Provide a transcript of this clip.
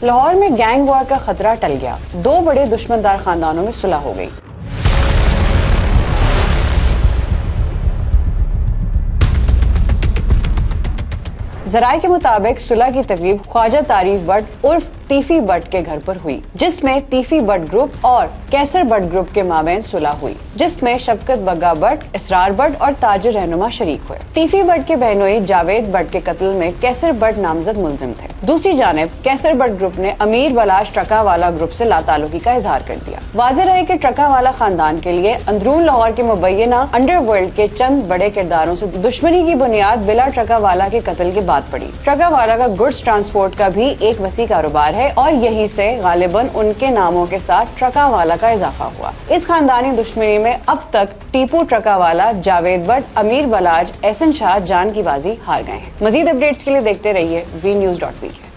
लाहौर में gang war का खतरा टल गया, दो बड़े दुश्मनदार खानदानों में सुलह हो गई। जराये के मुताबिक सुलह की तकरीब ख्वाजा तारीफ बट उर्फ तीफी बट के घर पर हुई, जिसमें तीफी बट ग्रुप और कैसर बट ग्रुप के माबैन सुलह हुई, जिसमें शफकत बग्गा बट, इसरार बट और ताजिर रहनुमा शरीक हुए। तीफी बट के बहनोई जावेद बट के कत्ल में कैसर बट नामजद मुलजिम थे। दूसरी जानिब कैसर बट ग्रुप ने अमीर बलाश ट्रकावाला ग्रुप से लाताल्लुकी का इजहार कर दिया। वाज़ेह रहे कि ट्रकावाला खानदान के लिए अंदरून लाहौर के मुबैना अंडरवर्ल्ड के चंद बड़े किरदारों से दुश्मनी की बुनियाद बिला ट्रकावाला के कत्ल के बाद पड़ी। ट्रकावाला का गुड्स ट्रांसपोर्ट का भी एक वसी कारोबार है और यहीं से गालिबन उनके नामों के साथ ट्रकावाला का इजाफा हुआ। इस खानदानी दुश्मनी में अब तक टीपू ट्रकावाला, जावेद बट, अमीर बलाज, एहसन शाह जान की बाजी हार गए हैं। मजीद अपडेट्स के लिए देखते रहिए VNews.pk।